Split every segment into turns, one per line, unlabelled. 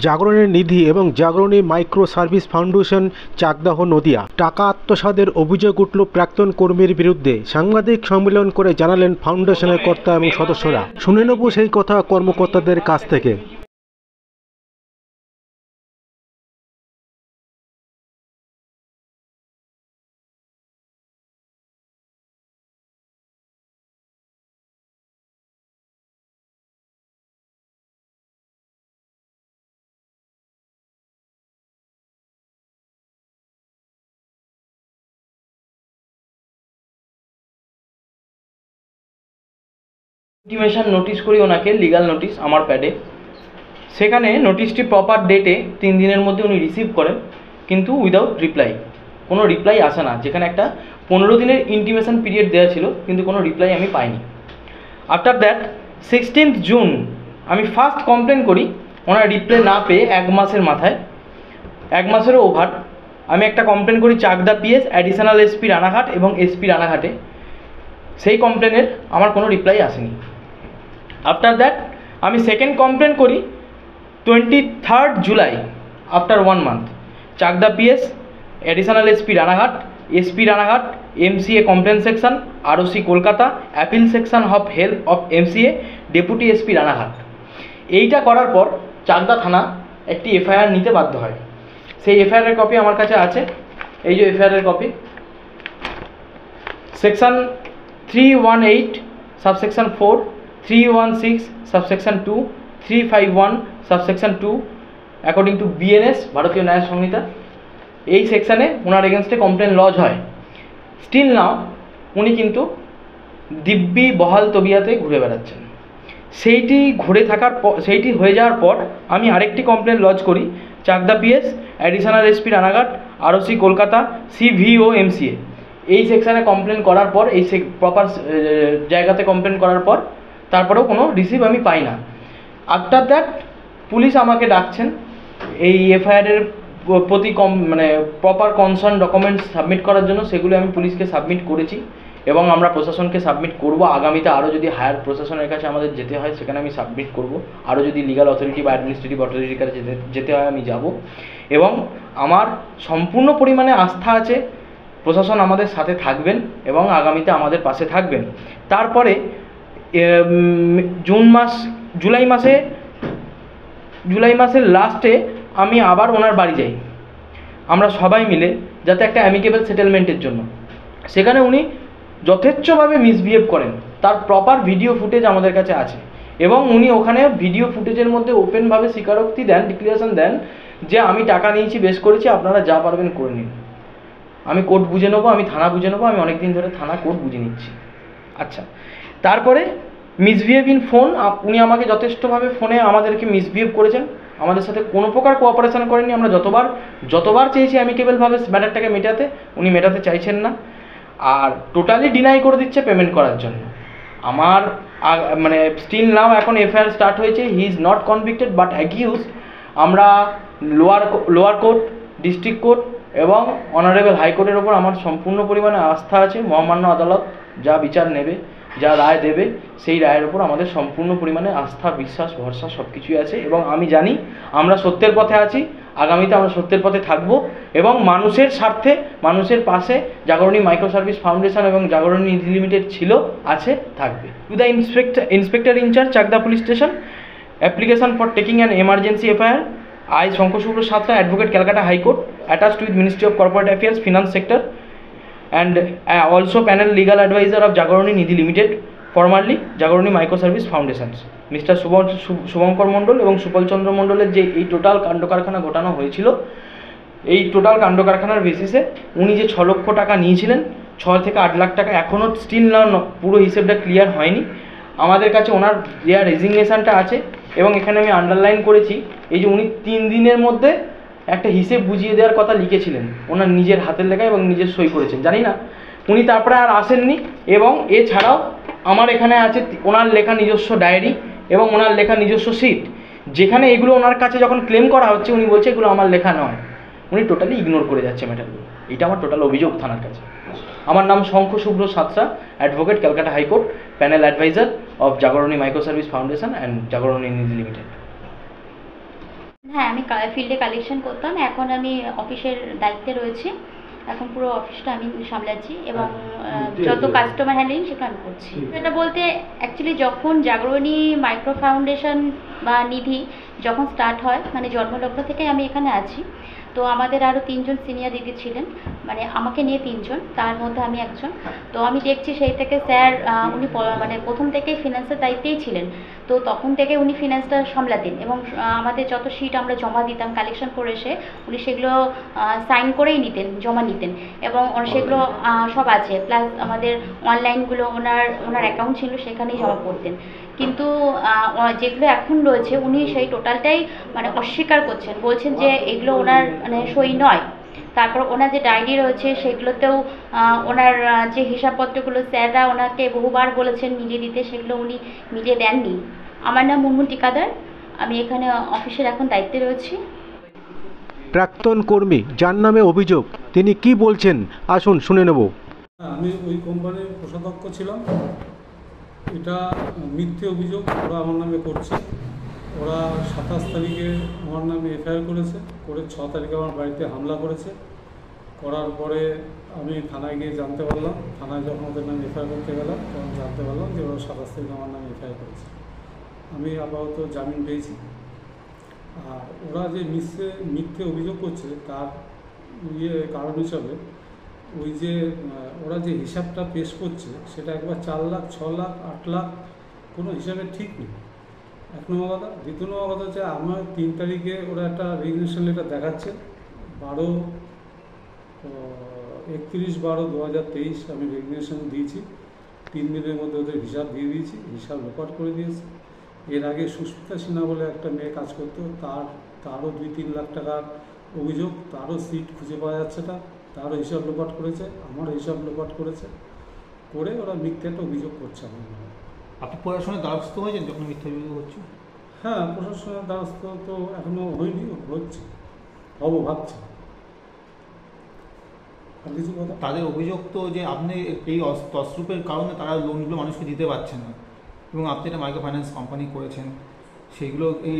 জাগরণী নিধি এবং Jagarani micro service foundation, Chakdaha, Nadia. টাকা আত্মসাতের অভিযোগ উঠল প্রাক্তন কর্মীর বিরুদ্ধে। সাংবাদিক সম্মেলন করে জানালেন ফাউন্ডেশনের কর্তা এবং সদস্যরা। শুনে নেব সেই কথা কর্মকর্তাদের কাছ থেকে।
ইন্টিমেশন নোটিশ করি ওনাকে, লিগাল নোটিশ আমার প্যাডে। সেখানে নোটিশটি প্রপার ডেটে 3 দিনের মধ্যে উনি রিসিভ করেন, কিন্তু উইদাউট রিপ্লাই। কোনো রিপ্লাই আসে না, যেখানে একটা 15 দিনের ইন্টিমেশন পিরিয়ড দেওয়া ছিল, কিন্তু কোনো রিপ্লাই আমি পাইনি। আফটার দ্যাট 16th জুন আমি ফার্স্ট কমপ্লেন করি। ওনার রিপ্লাই না পেয়ে 1 মাসের মাথায়, 1 মাসেরও ওভার, আমি একটা কমপ্লেন করি Chakdah PS, additional SP Ranaghat এবং এসপি রানাঘাটে। সেই কমপ্লেনের আমার কোনো রিপ্লাই আসেনি। আফটার দ্যাট আমি সেকেন্ড কমপ্লেন করি 23rd July, after 1 month, Chakdah PS, additional SP Ranaghat, MCA complaint section, ROC Kolkata, appeal section of help of MCA, deputy SP Ranaghat. এইটা করার পর চাকদা থানা একটি এফআইআর নিতে বাধ্য হয়। সেই এফআইআরের কপি আমার কাছে আছে, এই যে এফআইআরের copy. Section 318 subsection 4, 316 subsection 2, 351 subsection 2 according to BNS, Bharatiya Nyaya Sanhita. এই সেকশানে ওনার এগেনস্টে কমপ্লেন লজ হয়। স্টিল নাও উনি কিন্তু দিব্যি বহাল তবিয়াতে ঘুরে বেড়াচ্ছেন। সেইটি হয়ে যাওয়ার পর আমি আরেকটি কমপ্লেন লজ করি Chakdah PS, additional SP Ranaghat, ROC Kolkata, CVO MCA. এই সেকশানে কমপ্লেন করার পর, এই প্রপার জায়গাতে কমপ্লেন করার পর তারপরেও কোনো রিসিভ আমি পাই না। আফটার দ্যাট পুলিশ আমাকে ডাকছেন এই এফআইআরের প্রতি প্রপার কনসার্ন ডকুমেন্টস সাবমিট করার জন্য। সেগুলো আমি পুলিশকে সাবমিট করেছি এবং আমরা প্রশাসনকে সাবমিট করব। আগামীতে আরও যদি হায়ার প্রশাসনের কাছে আমাদের যেতে হয় সেখানে আমি সাবমিট করব। আরও যদি লিগাল অথরিটি বা অ্যাডমিনিস্ট্রেটিভ অথরিটির কাছে যেতে হয় আমি যাব। এবং আমার সম্পূর্ণ পরিমাণে আস্থা আছে প্রশাসন আমাদের সাথে থাকবেন এবং আগামীতে আমাদের পাশে থাকবেন। তারপরে জুলাই মাসের লাস্টে আমি আবার ওনার বাড়ি যাই, আমরা সবাই মিলে, যাতে একটা অ্যামিকেবল সেটেলমেন্টের জন্য। সেখানে উনি যথেচ্ছভাবে মিসবিহেভ করেন, তার প্রপার ভিডিও ফুটেজ আমাদের কাছে আছে। এবং উনি ওখানে ভিডিও ফুটেজের মধ্যে ওপেনভাবে স্বীকারোক্তি দেন, ডিক্লারেশন দেন যে আমি টাকা নিয়েছি, বেশ করেছি, আপনারা যা পারবেন করে নিন, আমি কোর্ট বুঝে নেবো, আমি থানা বুঝে নেবো, আমি অনেক দিন ধরে থানা কোর্ট বুঝে নিচ্ছি। আচ্ছা, তারপরে মিসবিহেভ ইন ফোন, উনি আমাকে যথেষ্টভাবে ফোনে আমাদেরকে মিসবিহেভ করেছেন, আমাদের সাথে কোনো প্রকার কোঅপারেশন করেননি। আমরা যতবার চেয়েছি অ্যামিকেবলভাবে ম্যাটারটাকে মেটাতে, উনি মেটাতে চাইছেন না, আর টোটালি ডিনাই করে দিচ্ছে পেমেন্ট করার জন্য। আমার স্টিল নাও এখন এফআইআর স্টার্ট হয়েছে, he is not convicted but accuse. আমরা লোয়ার কোর্ট, ডিস্ট্রিক্ট কোর্ট এবং অনারেবল হাইকোর্টের ওপর আমার সম্পূর্ণ পরিমাণে আস্থা আছে। মহামান্য আদালত যা বিচার নেবে, যা রায় দেবে, সেই রায়ের ওপর আমাদের সম্পূর্ণ পরিমাণে আস্থা, বিশ্বাস, ভরসা সব কিছুই আছে। এবং আমি জানি আমরা সত্যের পথে আছি, আগামীতে আমরা সত্যের পথে থাকব এবং মানুষের স্বার্থে, মানুষের পাশে জাগরণী মাইক্রো সার্ভিস ফাউন্ডেশন এবং জাগরণী নিধি লিমিটেড ছিল, আছে, থাকবে। To the inspector in charge Chakdah police station, application for taking an emergency FIR, I, Shankhu Subro Satra, Advocate, Calcutta High Court, attached with Ministry of Corporate Affairs, Finance Sector, and also panel legal advisor of Jagaroni Nidhi Limited, formerly Jagaroni Micro Service Foundations, Mr. Subhankar Mondal এবং সুপল চন্দ্র মণ্ডলের যে এই total কাণ্ড কারখানা ঘটানো হয়েছিল, এই total কাণ্ড কারখানার বেসিসে উনি যে 6 লক্ষ টাকা নিয়েছিলেন, 6 থেকে 8 লাখ টাকা এখনও স্টিল না, পুরো হিসেবটা ক্লিয়ার হয়নি। আমাদের কাছে ওনার দেওয়া রেজিগনেশনটা আছে এবং এখানে আমি আন্ডারলাইন করেছি এই যে উনি 3 দিনের মধ্যে একটা হিসেব বুঝিয়ে দেওয়ার কথা লিখেছিলেন ওনার নিজের হাতের লেখা এবং নিজের সই করেছেন। জানি না উনি তারপরে আর আসেননি। এবং এছাড়াও আমার এখানে আছে ওনার লেখা নিজস্ব ডায়েরি এবং ওনার লেখা নিজস্ব সিট, যেখানে এগুলো ওনার কাছে যখন ক্লেম করা হচ্ছে উনি বলছে এগুলো আমার লেখা নয়, উনি টোটালি ইগনোর করে যাচ্ছে ম্যাটারগুলো। এটা আমার টোটাল অভিযোগ থানার কাছে। আমার নাম Shankhu Shubhra Satra, advocate, Calcutta high court, panel adviser of Jagarani micro service foundation and Jagarani Nidhi limited.
হ্যাঁ, আমি ফিল্ডে কালেকশন করতাম। এখন আমি অফিসের দায়িত্বে রয়েছি। এখন পুরো অফিসটা আমি সামলাচ্ছি এবং যত কাস্টমার হ্যান্ডলিং সেটা আমি করছি। এটা বলতে অ্যাকচুয়ালি যখন জাগরণী মাইক্রো ফাউন্ডেশন বা নিধি যখন স্টার্ট হয়, মানে জন্মলগ্ন থেকে আমি এখানে আছি। তো আমাদের আরও 3 জন সিনিয়র দিদি ছিলেন, মানে আমাকে নিয়ে 3 জন, তার মধ্যে আমি একজন। তো আমি দেখছি সেই থেকে স্যার উনি মানে প্রথম থেকেই ফিনান্সের দায়িত্বেই ছিলেন। তো তখন থেকে উনি ফিনান্সটা সামলাতেন এবং আমাদের যত শিট আমরা জমা দিতাম কালেকশন করে এসে উনি সেগুলো সাইন করেই নিতেন, জমা নিতেন এবং সেগুলো সব আছে। প্লাস আমাদের অনলাইনগুলো ওনার অ্যাকাউন্ট ছিল, সেখানেই জমা করতেন। কিন্তু যেগুলো এখন রয়েছে উনি সেই টোটালটাই মানে অস্বীকার করছেন, বলছেন যে এগুলো ওনার মানে সই নয়। তারপর ওনার যে ডায়েরি রয়েছে সেগুলোতেও ওনার যে হিসাবপত্রগুলো স্যাররা ওনাকে বহুবার বলেছেন মিলিয়ে দিতে, সেগুলো উনি মিলিয়ে দেননি। আমার নাম মুনমুন টিকাদার, আমি এখানে অফিসের এখন দায়িত্বে রয়েছি।
প্রাক্তন কর্মী যার নামে অভিযোগ, তিনি কি বলছেন আসুন শুনে নেব।
আমি ওই কোম্পানির কোষাধ্যক্ষ ছিলাম। এটা মিথ্যে অভিযোগ ওরা আমার নামে করছে। ওরা 27 তারিখে আমার নামে এফআইআর করেছে, করে 6 তারিখে আমার বাড়িতে হামলা করেছে। করার পরে আমি থানায় গিয়ে জানতে পারলাম, থানায় যখন ওদের নামে এফআইআর করতে গেলাম তখন জানতে পারলাম যে ওরা 27 তারিখে আমার নামে এফআইআর করেছে। আমি আপাতত জামিন পেয়েছি। আর ওরা যে মিথ্যে অভিযোগ করছে তার কারণ হিসাবে ওই যে ওরা যে হিসাবটা পেশ করছে সেটা একবার 4 লাখ, 6 লাখ, 8 লাখ, কোনো হিসাবে ঠিক নেই। 1 নম্বর কথা। 2 নম্বর কথা হচ্ছে আমার 3 তারিখে ওরা একটা রেজিগনেশন লেটার দেখাচ্ছে, 31/12/2023 আমি রেজিগনেশন দিয়েছি। 3 দিনের মধ্যে ওদের হিসাব দিয়ে দিয়েছি, হিসাব রেকর্ড করে দিয়েছি। এর আগে সুস্মিতা সিনহা বলে একটা মেয়ে কাজ করতো, তারও 2-3 লাখ টাকার অভিযোগ, তারও সিট খুঁজে পাওয়া যাচ্ছে না, তারও হিসাব লোপাট করেছে, আমার হিসাব লোপাট করেছে, করে ওরা মিথ্যে একটা অভিযোগ করছে আমার নামে।
আপনি প্রশাসনের দ্বারস্থ হয়েছেন যখন মিথ্যা অভিযোগ হচ্ছে?
হ্যাঁ, প্রশাসনের দ্বারস্থ তো এখনও হয়নি, হচ্ছে, ভাবছি। আর কিছু কথা?
তাদের অভিযোগ তো যে আপনি এই তসরূপের কারণে তারা লোনগুলো মানুষকে দিতে পারছেন না এবং আপনি একটা মাইক্রো ফাইন্যান্স কোম্পানি করেছেন, সেইগুলো এই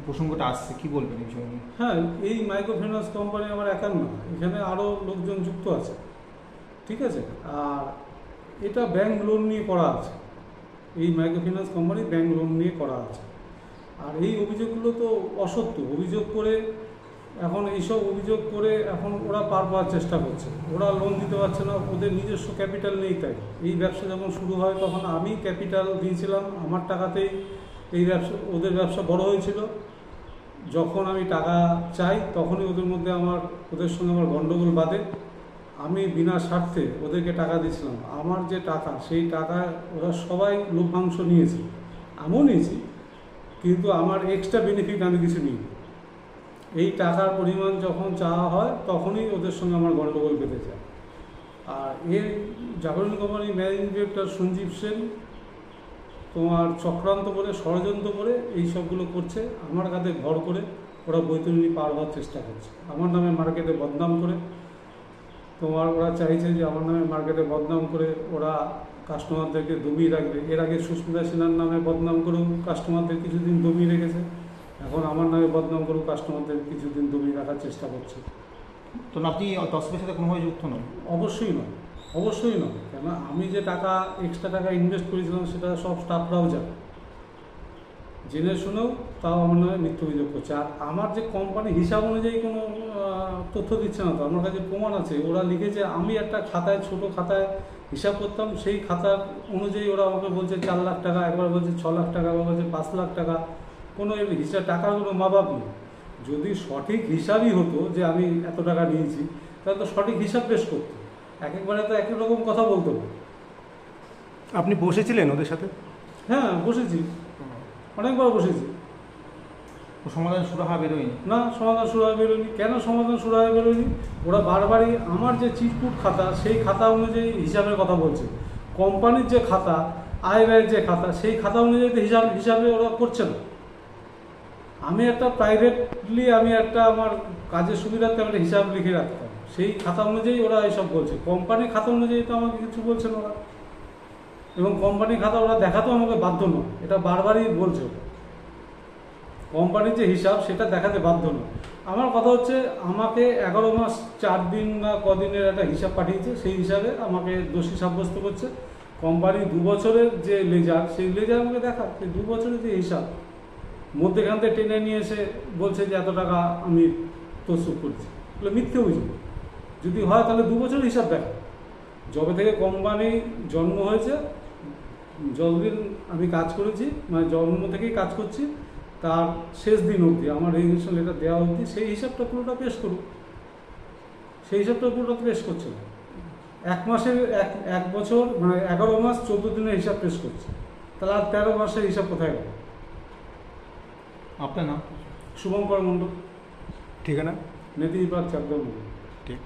প্রসঙ্গটা আসছে, কি বলবেন এই বিষয় নিয়ে?
হ্যাঁ, এই মাইক্রো ফাইন্যান্স কোম্পানি আমার একার না, এখানে আরও লোকজন যুক্ত আছে, ঠিক আছে। আর এটা ব্যাংক লোন নিয়ে করা আছে, এই micro finance company bank loan নিয়ে করা আছে। আর এই অভিযোগগুলো তো অসত্য অভিযোগ করে, এখন এইসব অভিযোগ করে এখন ওরা পার পাওয়ার চেষ্টা করছে। ওরা লোন দিতে পারছে না, ওদের নিজস্ব ক্যাপিটাল নেই। তাই এই ব্যবসা যখন শুরু হয় তখন আমি ক্যাপিটাল দিয়েছিলাম, আমার টাকাতেই এই ব্যবসা, ওদের ব্যবসা বড় হয়েছিল। যখন আমি টাকা চাই তখনই ওদের সঙ্গে আমার গণ্ডগোল বাধে। আমি বিনা স্বার্থে ওদেরকে টাকা দিয়েছিলাম। আমার যে টাকা, সেই টাকা ওরা সবাই লভ্যাংশ নিয়েছে, আমিও নিয়েছি, কিন্তু আমার এক্সট্রা বেনিফিট আমি কিছু নিই। এই টাকার পরিমাণ যখন চাওয়া হয় তখনই ওদের সঙ্গে আমার গণ্ডগোল বেঁধে যায়। আর এর জাগরণী কোম্পানির ম্যানেজিং ডিরেক্টর সঞ্জীব সেন তোমার চক্রান্ত করে, ষড়যন্ত্র করে এই সবগুলো করছে। আমার কাছে ভর করে ওরা বৈতরণী পার হওয়ার চেষ্টা করছে, আমার নামে মার্কেটে বদনাম করে। ওরা চাইছে যে আমার নামে মার্কেটে বদনাম করে ওরা কাস্টমারদেরকে দমিয়ে রাখবে। এর আগে সুস্মিতা সিনহার নামে বদনাম করেও কাস্টমারদের কিছুদিন দমিয়ে রেখেছে, এখন আমার নামে বদনাম করেও কাস্টমারদের কিছুদিন দমিয়ে রাখার চেষ্টা করছে।
তো আপনি তসরূপের সাথে কোনোভাবে যুক্ত নন?
অবশ্যই নয়, অবশ্যই নয়। কেন, আমি যে টাকা এক্সট্রা টাকা ইনভেস্ট করেছিলাম সেটা সব স্টাফরাও জানে, জেনে শুনেও তাও আমার নামে মিথ্যে অভিযোগ করছে। আর আমার যে কোম্পানি হিসাব অনুযায়ী কোনো তথ্য দিচ্ছে না, তো আমার কাছে প্রমাণ আছে। ওরা লিখেছে, আমি একটা খাতায়, ছোট খাতায় হিসাব করতাম, সেই খাতার অনুযায়ী ওরা আমাকে বলছে 4 লাখ টাকা, একবার বলছে 6 লাখ টাকা, একবার বলছে 5 লাখ টাকা। কোনো হিসাব, টাকার কোনো মাপ নেই। যদি সঠিক হিসাবই হতো যে আমি এত টাকা নিয়েছি, তাহলে তো সঠিক হিসাব পেশ করতো, একবারে তো একই রকম কথা বলতো না।
আপনি বসেছিলেন ওদের সাথে?
হ্যাঁ, বসেছি, অনেকবার বসেছি।
সমাধান সুরাহা বেরোয়নি? না,
সমাধান সুরাহা বেরোয়নি। কেন সমাধান সুরাহা বেরোয়নি? ওরা বারবারই আমার যে চিটকুট খাতা, সেই খাতা অনুযায়ী হিসাবের কথা বলছে। কোম্পানির যে খাতা, আয় ব্যয়ের যে খাতা, সেই খাতা অনুযায়ী হিসাবে ওরা করছে না। আমি একটা প্রাইভেটলি আমার কাজের সুবিধার্থে একটা হিসাব লিখে রাখতাম, সেই খাতা অনুযায়ী ওরা এইসব বলছে। কোম্পানির খাতা অনুযায়ী তো আমাকে কিছু বলছে না ওরা, এবং কোম্পানির খাতা ওরা দেখাতেও আমাকে বাধ্য নয়, এটা বারবারই বলছে। কোম্পানির যে হিসাব সেটা দেখাতে বাধ্য নয়। আমার কথা হচ্ছে আমাকে 11 মাস 4 দিন না কদিনের একটা হিসাব পাঠিয়েছে, সেই হিসাবে আমাকে দোষী সাব্যস্ত করছে। কোম্পানি 2 বছরের যে লেজার, সেই লেজার আমাকে দেখা, সেই 2 বছরের যে হিসাব মধ্যেখান থেকে টেনে নিয়ে এসে বলছে যে এত টাকা আমি তসরুপ করছি। এগুলো মিথ্যে অভিযোগ। যদি হয় তাহলে 2 বছরের হিসাব দেখা। যবে থেকে কোম্পানি জন্ম হয়েছে, যতদিন আমি কাজ করেছি, মানে জন্ম থেকেই কাজ করছি, তার শেষ দিন অবধি আমার রেজিগনেশন লেটার দেওয়া অবধি সেই হিসাবটা পুরোটা পেশ করুক। সেই হিসাবটা পুরোটা পেশ করছে না। 1 মাসের 1 বছর মানে 11 মাস 14 দিনের হিসাব পেশ করছে, তাহলে আর 13 মাসের হিসাব কোথায় গেল?
আপনার নাম?
শুভঙ্কর মণ্ডল,
ঠিকানা
নেতাজি পার্ক, চাকদা মন্ডল।
ঠিক।